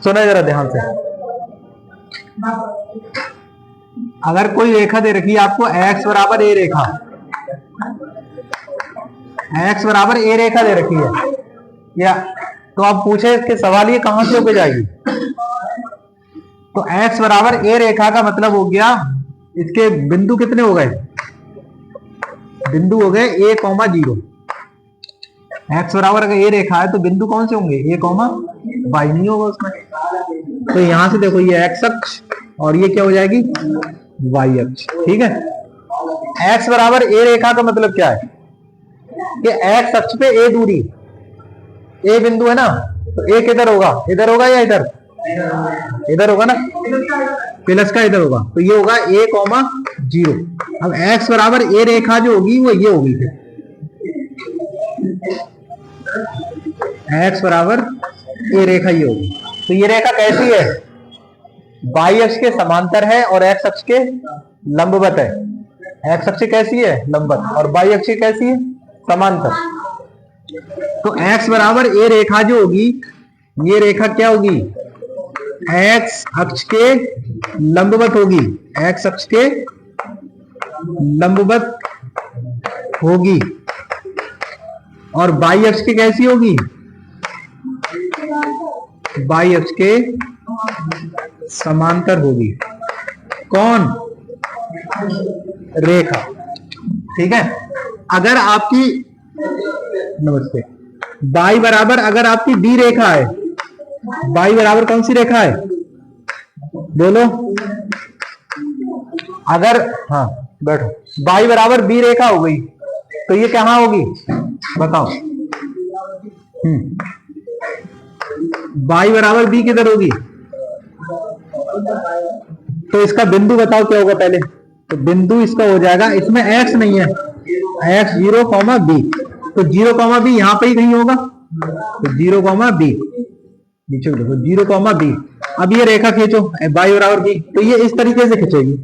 सुना जरा ध्यान से। अगर कोई रेखा दे रखी है आपको x बराबर ए रेखा, x बराबर ए रेखा दे रखी है या, तो आप पूछे कि सवाल ये कहां से होके जाएगी, तो x बराबर ए रेखा का मतलब हो गया इसके बिंदु कितने हो गए, बिंदु हो गए a, 0। x बराबर अगर ए रेखा है तो बिंदु कौन से होंगे, a, y नहीं होगा उसमें। तो यहां से देखो ये x अक्ष और ये क्या हो जाएगी, y अक्ष। ठीक है, x बराबर ए रेखा का मतलब क्या है कि x अक्ष पे a दूरी, a बिंदु है ना, तो a किधर होगा, इधर होगा या इधर, इधर होगा ना, प्लस का इधर होगा, तो ये होगा a, 0। अब x बराबर ए रेखा जो होगी वो ये होगी, x बराबर ए रेखा ये होगी। तो ये रेखा कैसी है, y अक्ष के समांतर है और x अक्ष के लंबवत है। x अक्ष कैसी है, लंबवत, और y अक्ष कैसी है, समांतर। तो x बराबर ए रेखा जो होगी, ये रेखा क्या होगी, x अक्ष के लंबवत होगी, x अक्ष के लंबवत होगी, और y अक्ष की कैसी होगी, y अक्ष के समांतर होगी। कौन, रेखा। ठीक है, अगर आपकी, नमस्ते, y बराबर अगर आपकी डी रेखा है, y बराबर कौन सी रेखा है, बोलो, अगर, हाँ बैठो, y बराबर बी रेखा हो गई तो ये कहां होगी, बताओ, y बराबर बी किधर होगी, तो इसका बिंदु बताओ क्या होगा पहले, तो बिंदु इसका हो जाएगा, इसमें x नहीं है, x 0, b, तो 0, b यहां पे ही कहीं होगा, तो 0, b, नीचे देखो 0, b। अब ये रेखा खींचो y बराबर b, तो ये इस तरीके से खींचेगी,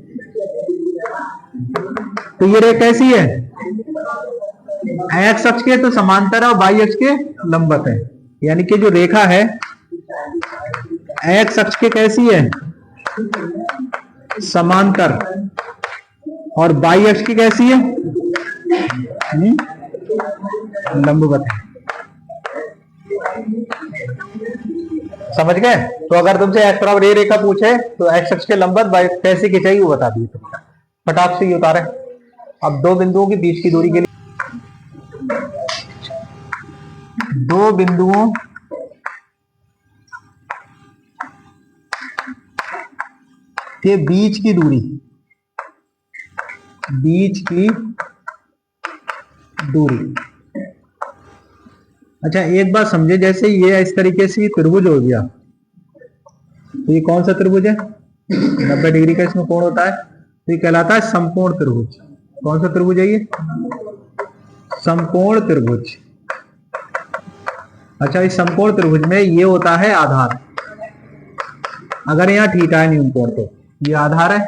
तो ये रेखा कैसी है, x अक्ष के तो समांतर है और y अक्ष के लंबवत है, यानी कि जो रेखा है x अक्ष के कैसी है, समांतर, और y अक्ष की कैसी है, लंबवत है। समझ गए। तो अगर तुमसे x बराबर ए रेखा पूछे तो x अक्ष के लंबवत y कैसे खींचेगी वो बता दिए तुम, फटाक से ये उतारे। अब दो बिंदुओं के बीच की दूरी के लिए, दो बिंदुओं के बीच की दूरी, बीच की दूरी। अच्छा एक बात समझे, जैसे ये इस तरीके से त्रिभुज हो गया, तो ये कौन सा त्रिभुज है, 90 डिग्री का इसमें कोण होता है, तो ये कहलाता है समकोण त्रिभुज। कौन सा त्रिभुज है ये, समकोण त्रिभुज। अच्छा इस समकोण त्रिभुज में ये होता है आधार, अगर यहाँ थीटा है न्यून कोण, तो ये आधार है,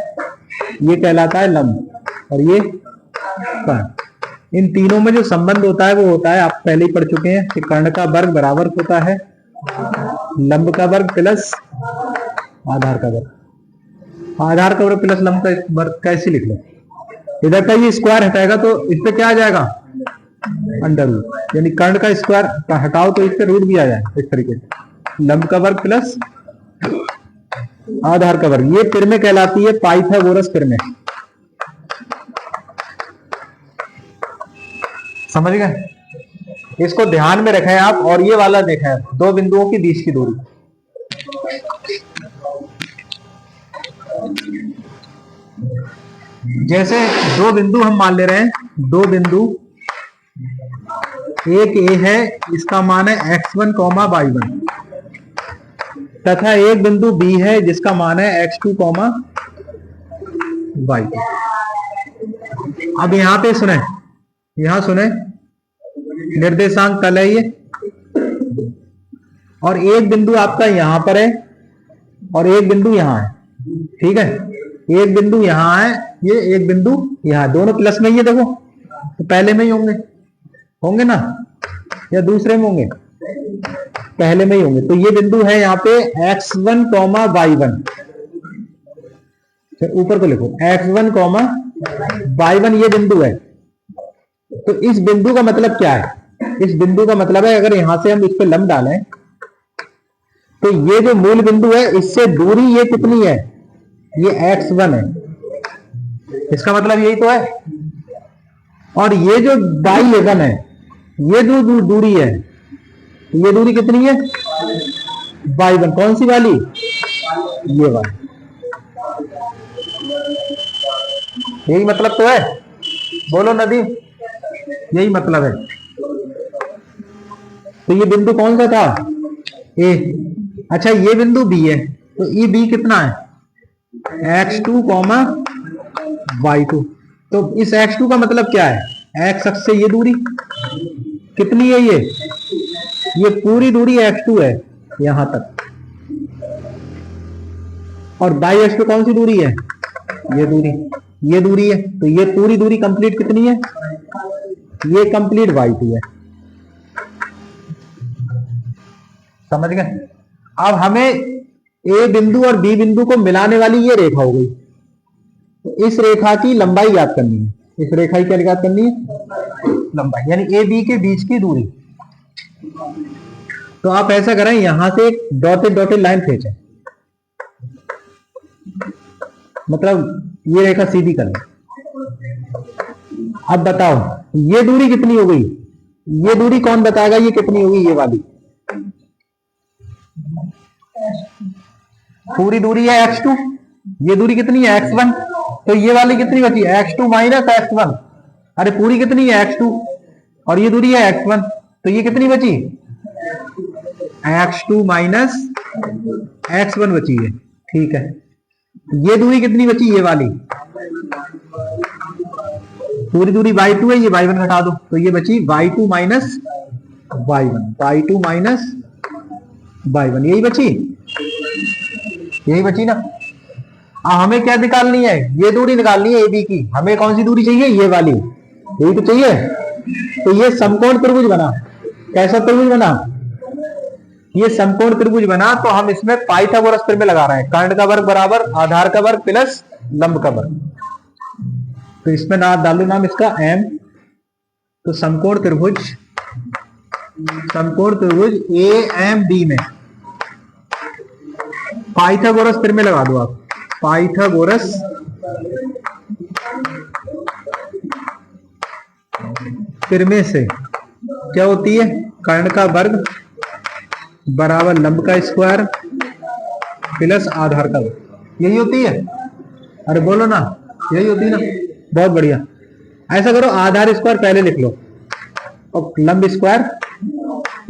ये कहलाता है लंब, और ये कर्ण। इन तीनों में जो संबंध होता है वो होता है, आप पहले ही पढ़ चुके हैं कि कर्ण का वर्ग बराबर होता है लंब का वर्ग प्लस आधार का वर्ग। आधार का वर्ग प्लस लंब का वर्ग कैसे लिख लो, इधर का ये स्क्वायर हटाएगा तो इस पे क्या आ जाएगा, अंडर रूट, यानी कर्ण का स्क्वायर हटाओ तो इस पे रूट भी आ जाए, इस तरीके से लंब का वर्ग प्लस आधार का वर्ग। ये किरणें कहलाती है पाइथागोरस किरणें। समझ गए, इसको ध्यान में रखें आप। और ये वाला देखा है, दो बिंदुओं के बीच की दूरी, जैसे दो बिंदु हम मान ले रहे हैं, दो बिंदु, एक ए है, इसका मान है x1, y1, तथा एक बिंदु बी है जिसका मान है x2, y2। अब यहां पे सुने, यहां सुने, निर्देशांक तल है ये, और एक बिंदु आपका यहां पर है और एक बिंदु यहां है। ठीक है, एक बिंदु यहां है, ये एक बिंदु यहां, दोनों प्लस में, ये देखो तो पहले में ही होंगे, होंगे ना, या दूसरे में होंगे, पहले में ही होंगे। तो ये बिंदु है यहाँ पे x1 कॉमा y1, ऊपर को लिखो x1 कॉमा y1, ये बिंदु है। तो इस बिंदु का मतलब क्या है? इस बिंदु का मतलब है अगर यहां से हम इस पे लंब डालें तो ये जो मूल बिंदु है इससे दूरी ये कितनी है? ये x1 है। इसका मतलब यही तो है। और ये जो y1 है, ये जो दूरी है, ये दूरी कितनी है? y1। कौन सी वाली? ये वाली। यही मतलब तो है, बोलो नदीम, यही मतलब है। तो ये बिंदु कौन सा था? ए। अच्छा ये बिंदु बी है, तो ये बी कितना है? x2 comma y2। तो इस x2 का मतलब क्या है? x अक्ष से ये दूरी कितनी है? ये पूरी दूरी x2 है यहां तक। और y अक्ष पे कौन सी दूरी है? ये दूरी है। तो ये पूरी दूरी कंप्लीट कितनी है? ये कंप्लीट y2 है। समझ गए? अब हमें ए बिंदु और बी बिंदु को मिलाने वाली ये रेखा हो गई। तो इस रेखा की लंबाई ज्ञात करनी है। इस रेखा की क्या ज्ञात करनी है? लंबाई, यानी ए बी के बीच की दूरी। तो आप ऐसा करें, यहां से एक डॉटेड डॉटेड लाइन खींचें, मतलब ये रेखा सीधी कर लें। अब बताओ ये दूरी कितनी हो गई? ये दूरी कौन बताएगा ये कितनी होगी? ये वाली पूरी दूरी है x2, ये दूरी कितनी है? x1। तो ये वाली कितनी बची? x2 minus x1। अरे पूरी कितनी है? x2, और ये दूरी है x1, तो ये कितनी बची? x2 माइनस x1 बची है। ठीक है, ये दूरी कितनी बची? ये वाली पूरी दूरी y2 है, ये y1 घटा दो, तो ये बची y2 minus y1, y2 minus y1, यही बची ना। हमें क्या निकालनी है? ये दूरी निकालनी है AB की। हमें कौन सी दूरी चाहिए? ये वाली, यही तो चाहिए। तो ये समकोण त्रिभुज बना। कैसा त्रिभुज बना? ये समकोण त्रिभुज बना। तो हम इसमें पाइथागोरस प्रमेय लगा रहे हैं, कर्ण का वर्ग बराबर आधार का वर्ग प्लस लंब का वर्ग। तो इसमें ना डालो नाम इसका M। तो समकोण त्रिभुज AMD में पाइथागोरस प्रमेय लगा दो आप। पाइथागोरस प्रमेय से क्या होती है? कर्ण का वर्ग बराबर लंब का स्क्वायर प्लस आधार का वर्ग, यही होती है। अरे बोलो ना, यही होती है ना। बहुत बढ़िया। ऐसा करो, आधार स्क्वायर पहले लिख लो और लंब स्क्वायर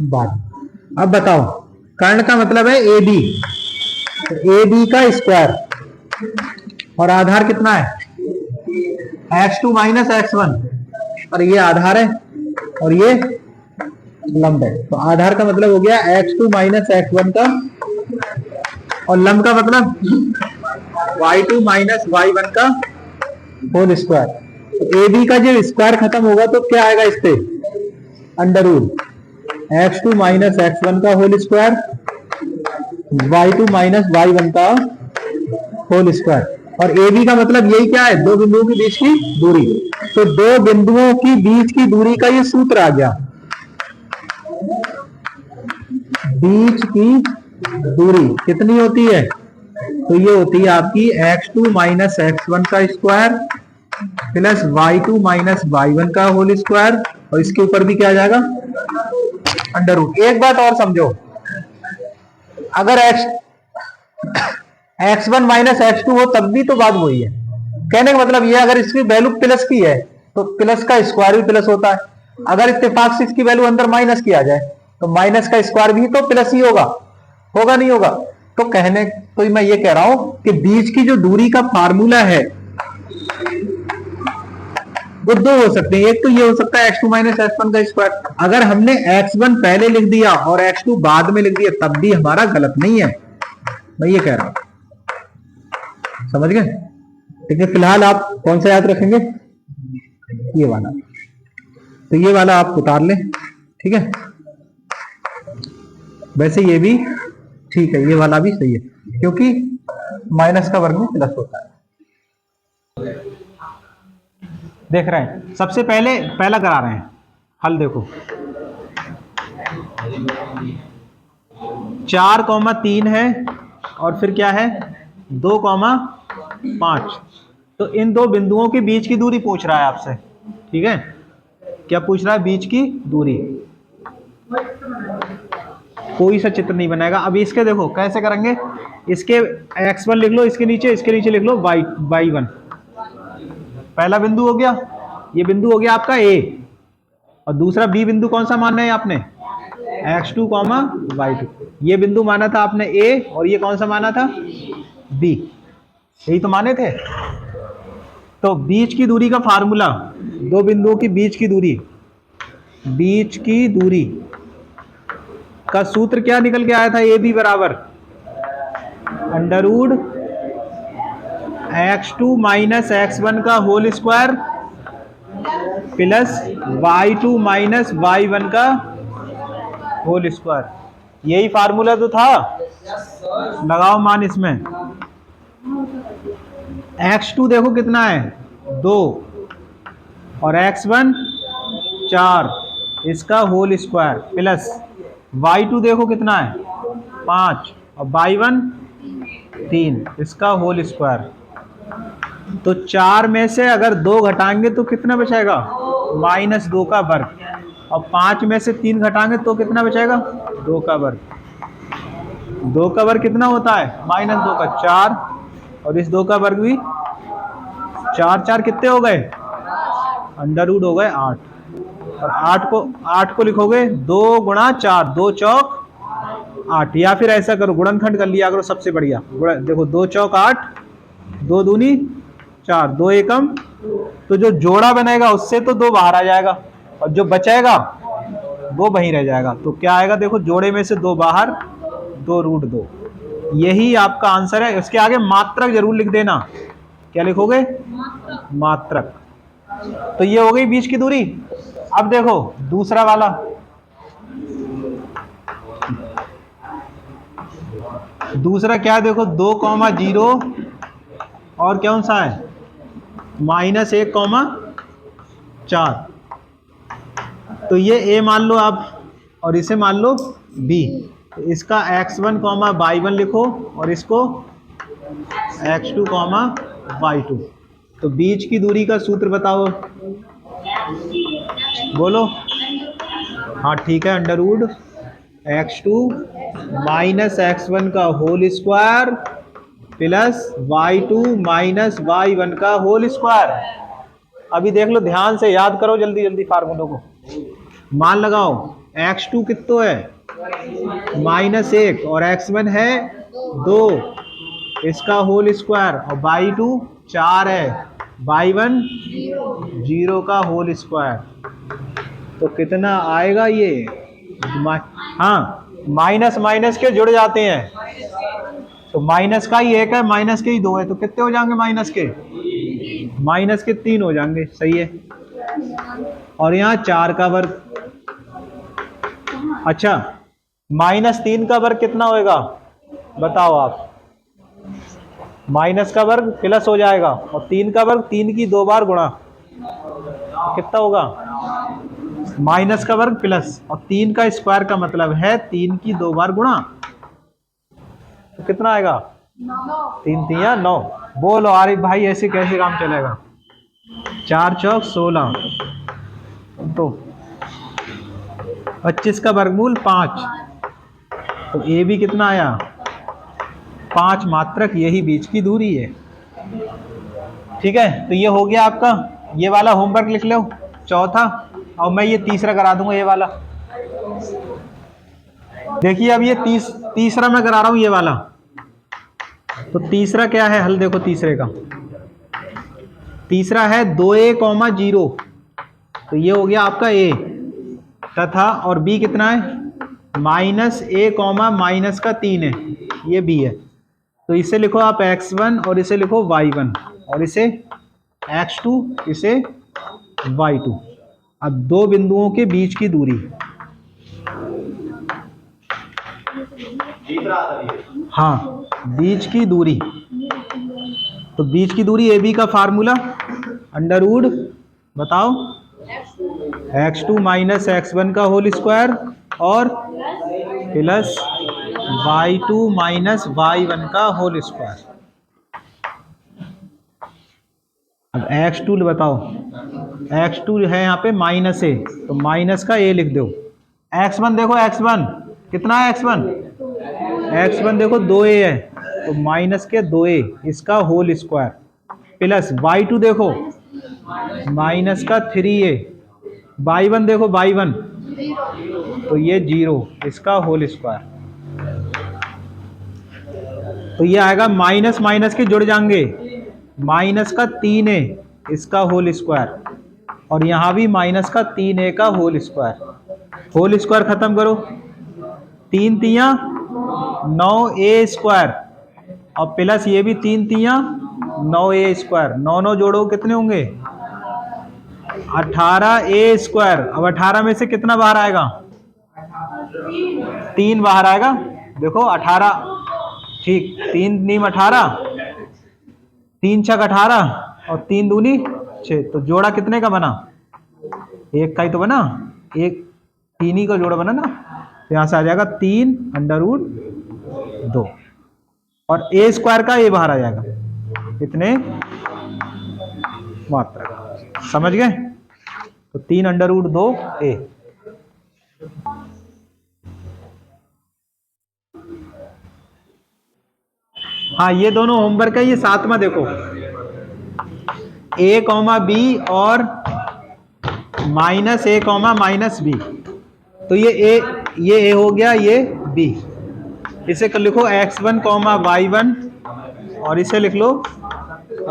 बाद। अब बताओ, कर्ण का मतलब है AB, तो AB का स्क्वायर, और आधार कितना है? x2 माइनस x1, और ये आधार है और ये लंब है। तो आधार का मतलब हो गया x2 माइनस x1 का, और लंब का मतलब y2 माइनस y1 का होल स्क्वायर। तो AB का जब स्क्वायर खत्म होगा तो क्या आएगा इस पे? Under root x2 minus x1 का whole square, y2 minus y1 का होल स्क्वायर। और AB का मतलब यही क्या है? दो बिंदुओं के बीच की दूरी। तो दो बिंदुओं की बीच की दूरी का ये सूत्र आ गया। बीच की दूरी कितनी होती है? तो ये होती है आपकी x2 माइनस x1 का square plus y2 minus y1 का होल स्क्वायर, और इसके ऊपर भी क्या आ जाएगा? Under root. एक बात और समझो, अगर x1 माइनस x2 हो तब भी तो बात वही है। कहने का मतलब ये, अगर इसकी वैल्यू प्लस की है तो प्लस का स्क्वायर भी प्लस होता है। अगर इत्तेफाक से इसकी वैल्यू अंदर माइनस की आ जाए तो माइनस का स्क्वायर भी तो प्लस ही होगा, होगा नहीं होगा? तो कहने तो मैं ये कह रहा हूं कि बीच की जो दूरी का फार्मूला है वो दो हो सकते हैं। एक तो ये हो सकता है x2 माइनस x1 का स्क्वायर। अगर हमने x1 पहले लिख दिया और x2 बाद में लिख दिया तब भी हमारा गलत नहीं है, मैं ये कह रहा हूं। समझ गए? ठीक है, फिलहाल आप कौन सा याद रखेंगे? ये वाला। तो ये वाला आप उतार लें, ठीक है। वैसे ये भी ठीक है, ये वाला भी सही है, क्योंकि माइनस का वर्ग में प्लस होता है। देख रहे हैं, सबसे पहले पहला करा रहे हैं हल। देखो 4,3 है और फिर क्या है 2,5। तो इन दो बिंदुओं के बीच की दूरी पूछ रहा है आपसे, ठीक है। क्या पूछ रहा है? बीच की दूरी। कोई सा चित्र नहीं बनाएगा। अभी इसके देखो कैसे करेंगे, इसके x1 लिख लो, इसके नीचे लिख लो y1। पहला बिंदु हो गया, ये बिंदु हो गया आपका A, और दूसरा B बिंदु कौन सा मानना है आपने? x2, y2। ये बिंदु माना था आपने A, और ये कौन सा माना था? B। यही तो माने थे। तो बीच की दूरी का फार्मूला, दो बिंदुओं की बीच की दूरी का सूत्र क्या निकल के आया था? ए बी बराबर अंडरवुड x2 माइनस x1 का whole square plus y2 minus y1 का होल स्क्वायर। यही फार्मूला तो था। लगाओ मान इसमें। x2 देखो कितना है 2, और x1 4, इसका होल स्क्वायर प्लस y2 देखो कितना है 5, और y1 3, इसका होल स्क्वायर। तो 4 में से अगर 2 घटाएंगे तो कितना बचेगा? -2 का वर्ग। और 5 में से 3 घटाएंगे तो कितना बचेगा? 2 का वर्ग। 2 का वर्ग कितना होता है? -2 का 4, और इस 2 का वर्ग भी 4 4 कितने हो गए? अंडरवुड हो गए 8। और 8 को लिखोगे 2 गुणा 4, 2 चौक 8, या फिर ऐसा करो गुणनखंड कर लिया करो, सबसे बढ़िया। देखो 2 चौक 8, 2 दूनी 4, 2 एकम, तो जो जोड़ा बनेगा उससे तो 2 बाहर आ जाएगा, और जो बचेगा वो वहीं रह जाएगा। तो क्या आएगा? देखो जोड़े में से 2 बाहर, 2√2। यही आपका आंसर है। इसके आगे मात्रक जरूर लिख देना। क्या लिखोगे? मात्रक। तो ये हो गई बीच की दूरी। अब देखो दूसरा वाला, दूसरा क्या है? देखो 2,0 और कौन सा है? -1,4। तो ये A मान लो आप, और इसे मान लो B। तो इसका x1, y1 लिखो, और इसको x2, y2। तो बीच की दूरी का सूत्र बताओ, बोलो। हाँ ठीक है, अंडरवुड x2 माइनस x1 का whole square plus y2 minus y1 का होल स्क्वायर। अभी देख लो, ध्यान से याद करो, जल्दी जल्दी फार्मूलों को। मान लगाओ x2 कितना है? -1, और x1 है 2, इसका होल स्क्वायर, और y2 4 है, y1 0 का होल स्क्वायर। तो कितना आएगा ये? हाँ, माइनस माइनस के जुड़ जाते हैं। तो माइनस का ही 1 है, माइनस के ही 2 है, तो कितने हो जाएंगे? माइनस के 3 हो जाएंगे। सही है। और यहाँ 4 का वर्ग। अच्छा, -3 का वर्ग कितना होएगा? बताओ आप। माइनस का वर्ग प्लस हो जाएगा, और 3 का वर्ग 3 की 2 बार गुणा, कितना होगा? माइनस का वर्ग प्लस, और 3 का स्क्वायर का मतलब है 3 की 2 बार गुणा, तो कितना आएगा? 3 3 9। बोलो आरिफ भाई, ऐसे कैसे काम चलेगा? 4 चौक 16, तो 25 का वर्गमूल 5। तो ए भी कितना आया? 5 मात्रक। यही बीच की दूरी है। ठीक है, तो ये हो गया आपका। ये वाला होमवर्क लिख लो, चौथा। और मैं ये तीसरा करा दूंगा, ये वाला। देखिए अब ये तीसरा मैं करा रहा हूं, ये वाला। तो तीसरा क्या है हल? देखो तीसरे का, तीसरा है 2a, 0। तो ये हो गया आपका A, तथा और B कितना है? -a, माइनस का 3 है, ये B है। तो इसे लिखो आप x1, और इसे लिखो y1, और इसे x2, इसे y2। अब दो बिंदुओं के बीच की दूरी, हाँ, बीच की दूरी, तो बीच की दूरी ए बी का फार्मूला अंडर रूट बताओ x2 माइनस x1 का होल स्क्वायर और प्लस y2 माइनस y1 का होल स्क्वायर। अब x2 बताओ, x2 है यहाँ पे माइनस ए, तो माइनस का ए लिख दो। x1 देखो, x1 कितना है, x1 देखो 2a है, तो माइनस के 2a इसका होल स्क्वायर प्लस y2 देखो माइनस का 3a, y1 देखो y1 तो ये 0 इसका होल स्क्वायर। तो ये आएगा माइनस माइनस के जुड़ जाएंगे, माइनस का 3a इसका होल स्क्वायर और यहाँ भी माइनस का 3a का होल स्क्वायर। होल स्क्वायर खत्म करो, 3 तियां 9a स्क्वायर और प्लस ये भी 3 तियां 9a स्क्वायर, 9 9 जोड़ो कितने होंगे 18a स्क्वायर। अब 18 में से कितना बाहर आएगा, 3 बाहर आएगा। देखो 18, ठीक, 3 नीम 18, 3 छक 18 और 3 दूनी 6, तो जोड़ा कितने का बना, एक का ही तो बना, एक 3 ही का जोड़ा बना ना। तो यहां से आ जाएगा 3 अंडर रूट 2 और ए स्क्वायर का ए बाहर आ जाएगा, कितने मात्रा, समझ गए। तो 3 अंडर रूट 2 ए। हाँ, ये दोनों होमवर्क है, ये 7वां देखो, a कॉमा बी और minus a comma minus B. तो ये a हो गया, ये b, इसे कर लिखो x1 कॉमा y1 और इसे लिख लो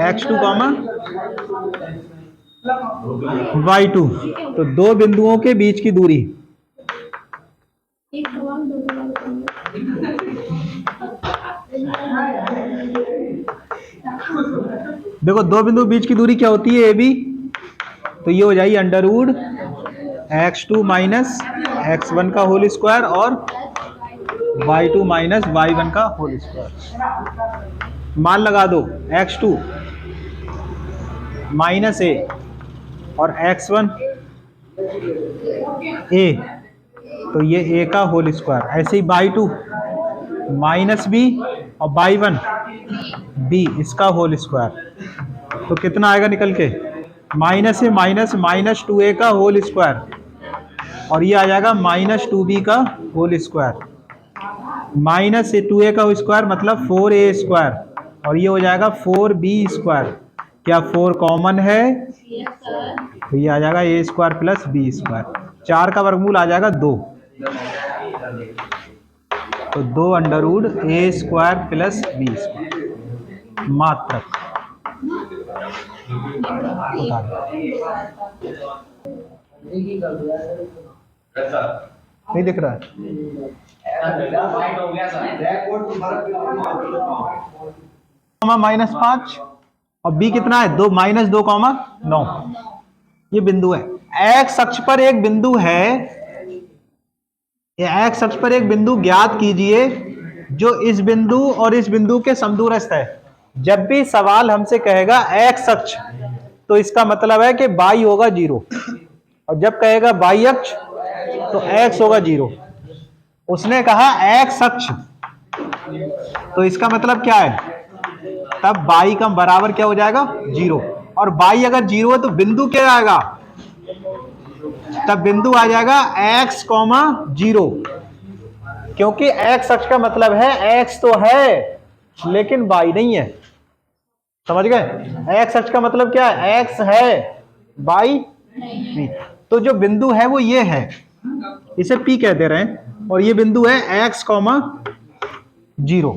x2 कॉमा y2। तो दो बिंदुओं के बीच की दूरी, देखो दो बिंदु बीच की दूरी क्या होती है, ए बी, तो ये हो जाएगी under root x2 minus x1 का होल स्क्वायर और y2 माइनस y1 का होल स्क्वायर। मान लगा दो x2 माइनस ए और x1 ए, तो ये ए का होल स्क्वायर। ऐसे ही y2 माइनस बी और y1 बी इसका होल स्क्वायर। तो कितना आएगा निकल के, माइनस ए माइनस माइनस 2a का होल स्क्वायर और ये आ जाएगा माइनस 2b का होल स्क्वायर। माइनस 2a का स्क्वायर मतलब 4a स्क्वायर और ये हो जाएगा 4b स्क्वायर। क्या 4 कॉमन है, तो ये आ जाएगा a square plus b square. 4 का वर्गमूल आ जाएगा 2, तो 2 under root a square plus b square मात्रक। नहीं दिख रहा है, -5 और b कितना है 2 माइनस 2 कॉमा 9। ये बिंदु है, x अक्ष पर एक बिंदु है, x अक्ष पर एक बिंदु ज्ञात कीजिए जो इस बिंदु और इस बिंदु के समदूरस्थ है। जब भी सवाल हमसे कहेगा x अक्ष, तो इसका मतलब है कि y होगा 0 और जब कहेगा y अक्ष तो x होगा 0। उसने कहा x अक्ष, तो इसका मतलब क्या है, तब y का बराबर क्या हो जाएगा 0 और y अगर 0 है तो बिंदु क्या आएगा, तब बिंदु आ जाएगा x, 0, क्योंकि x अक्ष का मतलब है x तो है लेकिन y नहीं है। समझ गए, x अक्ष का मतलब क्या है, x है y नहीं। तो जो बिंदु है वो ये है, इसे P कह दे रहे हैं और ये बिंदु है x, 0,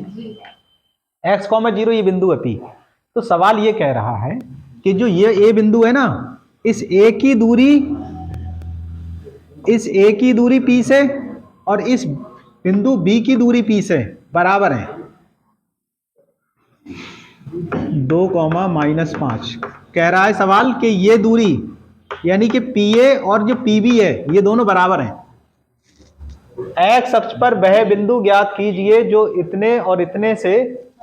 x, 0 ये बिंदु है P। तो सवाल ये कह रहा है कि जो ये A बिंदु है ना, इस A की दूरी P से और इस बिंदु B की दूरी P से बराबर है 2, -5। कह रहा है सवाल कि ये दूरी यानी कि PA और जो PB है ये दोनों बराबर हैं। एक्स अक्ष पर वह बिंदु ज्ञात कीजिए जो इतने और इतने से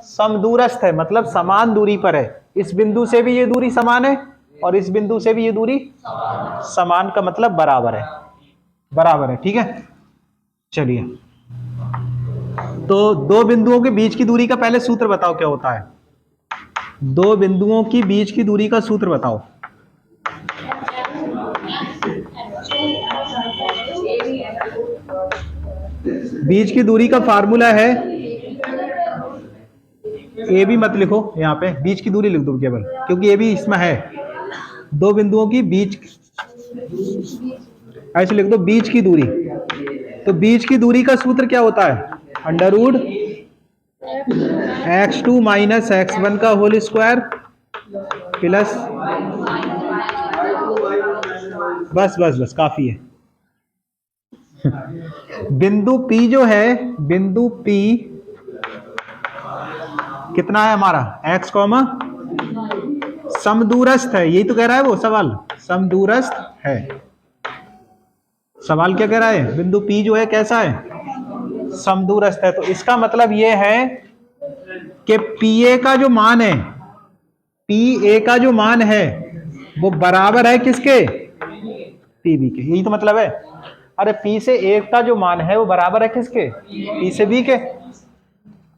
समदूरस्थ है, मतलब समान दूरी पर है। इस बिंदु से भी ये दूरी समान है और इस बिंदु से भी ये दूरी समान, का मतलब बराबर है, बराबर है। ठीक है, चलिए तो दो बिंदुओं के बीच की दूरी का पहले सूत्र बताओ क्या होता है। दो बिंदुओं की बीच की दूरी का सूत्र बताओ। बीच की दूरी का फार्मूला है, ए भी मत लिखो यहाँ पे, बीच की दूरी लिख दो केवल, क्योंकि ए भी इसमें है। दो बिंदुओं की बीच, ऐसे लिख दो बीच की दूरी। तो बीच की दूरी का सूत्र क्या होता है, under root x2 minus x1 का होल स्क्वायर प्लस, बस बस बस काफी है। बिंदु P जो है, बिंदु P कितना है हमारा, x कॉमा समदूरस्थ है, यही तो कह रहा है वो सवाल, समदूरस्थ है। सवाल क्या कह रहा है, बिंदु P जो है कैसा है, समदूरस्थ है। तो इसका मतलब ये है कि PA का जो मान है, PA का जो मान है वो बराबर है किसके, PB के, यही तो मतलब है। अरे P से A का जो मान है वो बराबर है किसके, P से B के।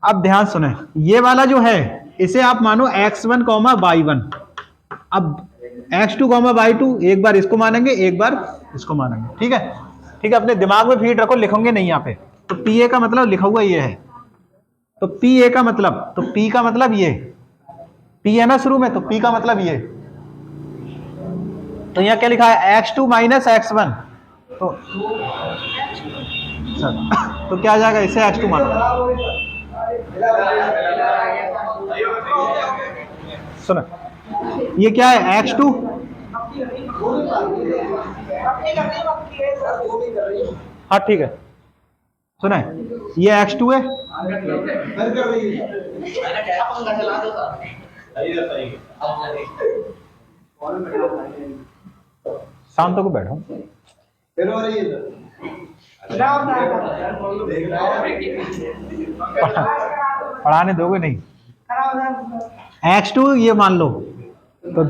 अब ध्यान सुने, ये वाला जो है इसे आप मानो x1 कॉमा y1। अब x2 कॉमा y2 एक बार इसको मानेंगे एक बार इसको मानेंगे। ठीक है, ठीक है, अपने दिमाग में फीड रखो, लिखोगे नहीं यहाँ पे। तो PA का मतलब लिखा हुआ ये है, तो PA का मतलब, तो P का मतलब ये, P है ना शुरू में, तो P का मतलब ये। तो यहाँ क्या लिखा है, x2 माइनस x1, तो क्या आ जाएगा, इसे x2 मानो। सुनो, ये क्या है, x2, हाँ ठीक है, सुना है, ये x2 है, शाम तक बैठो, पढ़ाने दोगे नहीं। x2 ये मान लो, तो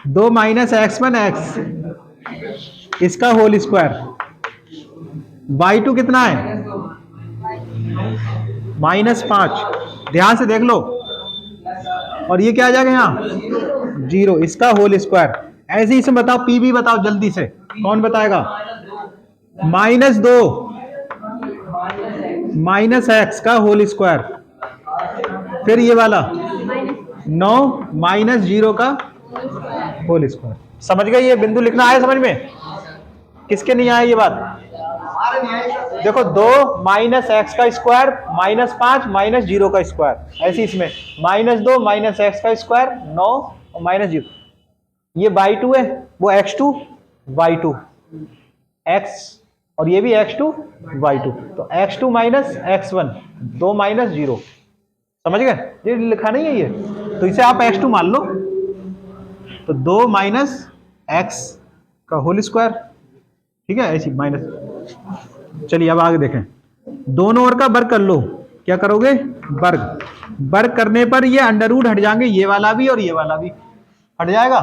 दो माइनस x1 x, इसका होल स्क्वायर, y2 कितना है, -5, ध्यान से देख लो, और ये क्या आ जाएगा यहाँ 0, इसका होल स्क्वायर। ऐसे ही इसमें बताओ, P भी बताओ जल्दी से, कौन बताएगा, -2 माइनस x का होल स्क्वायर, फिर ये वाला 9 माइनस 0 का होल स्क्वायर। समझ गए, ये बिंदु लिखना आया समझ में, किसके नहीं आया ये बात, देखो 2 माइनस x का स्क्वायर -5 माइनस 0 का स्क्वायर, ऐसे इसमें -2 माइनस x का स्क्वायर 9 और -0, ये y2 है, वो x2 y2 x, और ये भी x2 y2, तो x2 माइनस x1 2 माइनस 0, समझ गए, ये लिखा नहीं है ये, तो इसे आप x2 मान लो, तो 2 माइनस x का होल स्क्वायर, ठीक है, ऐसी माइनस। चलिए अब आगे देखें, दोनों ओर का वर्ग कर लो, क्या करोगे, वर्ग, वर्ग करने पर ये अंडर रूट हट जाएंगे, ये वाला भी और ये वाला भी हट जाएगा,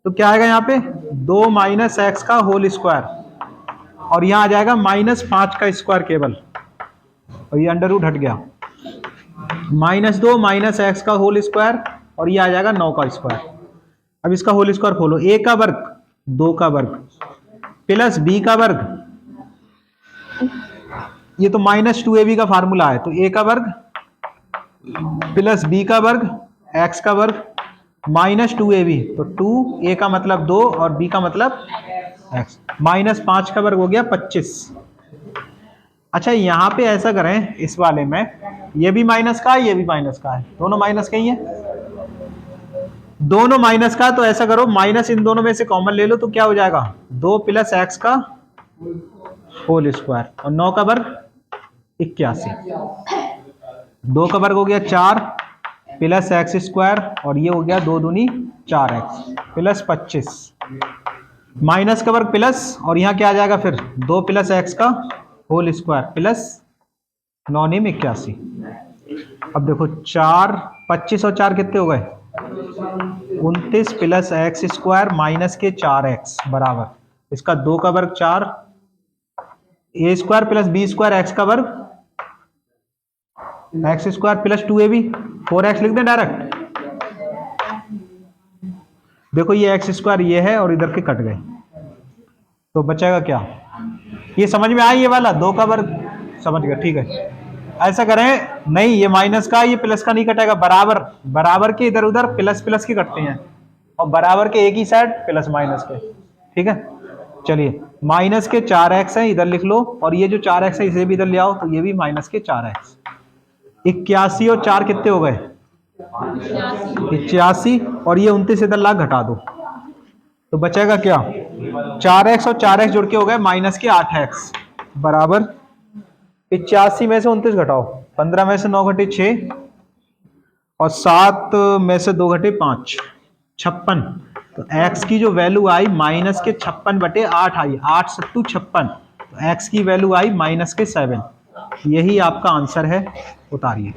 तो क्या आएगा यहाँ पे 2 माइनस एक्स का होल स्क्वायर, और यहाँ आ जाएगा -5 का स्क्वायर केवल, और ये अंडर रूट हट गया, -2 माइनस एक्स का होल स्क्वायर, और ये आ जाएगा 9 का स्क्वायर। अब इसका होल स्क्वायर खोलो, a का वर्ग 2 का वर्ग प्लस b का वर्ग, ये तो -2ab का फार्मूला है, तो a का वर्ग प्लस b का वर्ग x का वर्ग -2ab, तो 2a का मतलब 2 और b का मतलब x, -5 का वर्ग हो गया 25। अच्छा यहाँ पे ऐसा करें, इस वाले में ये भी माइनस का है, ये भी माइनस का है, दोनों माइनस का ही है, दोनों माइनस का, तो ऐसा करो माइनस इन दोनों में से कॉमन ले लो, तो क्या हो जाएगा 2 प्लस एक्स का होल स्क्वायर, और 9 का वर्ग 81, 2 का वर्ग हो गया 4 प्लस एक्स स्क्वायर, और ये हो गया 2 दूनी 4x प्लस 25, माइनस का वर्ग प्लस, और यहाँ क्या आ जाएगा फिर 2 प्लस एक्स का होल स्क्वायर प्लस 9 × 81। अब देखो 4 25 और 4 कितने हो गए 29 प्लस एक्स स्क्वायर माइनस के 4x बराबर इसका 2 का वर्ग 4 a square plus b square x का वर्ग x square plus 2ab 4x लिख दें डायरेक्ट। देखो ये एक्स स्क्वायर ये है और इधर के कट गए तो बचेगा क्या, ये समझ में आई ये वाला 2 का वर्ग, समझ गया ठीक है। ऐसा करें नहीं ये माइनस का ये प्लस का नहीं कटेगा, बराबर बराबर के इधर उधर प्लस प्लस के कटते हैं और बराबर के एक ही साइड प्लस माइनस के, ठीक है। चलिए माइनस के 4x है इधर लिख लो, और ये जो 4x है इसे भी इधर ले आओ तो ये भी माइनस के 4x। 81 और 4 कितने हो गए 81, और ये 29 इधर ला घटा दो तो बचेगा क्या 4x और 4x जुड़ के हो गए माइनस के 8x बराबर 85 में से 29 घटाओ 15 में से 9 घटे 6 और 7 में से 2 घटे 5 56। तो x की जो वैल्यू आई माइनस के 56/8 आई, 8 सत्तू 56, तो x की वैल्यू आई माइनस के 7। यही आपका आंसर है, उतारिए।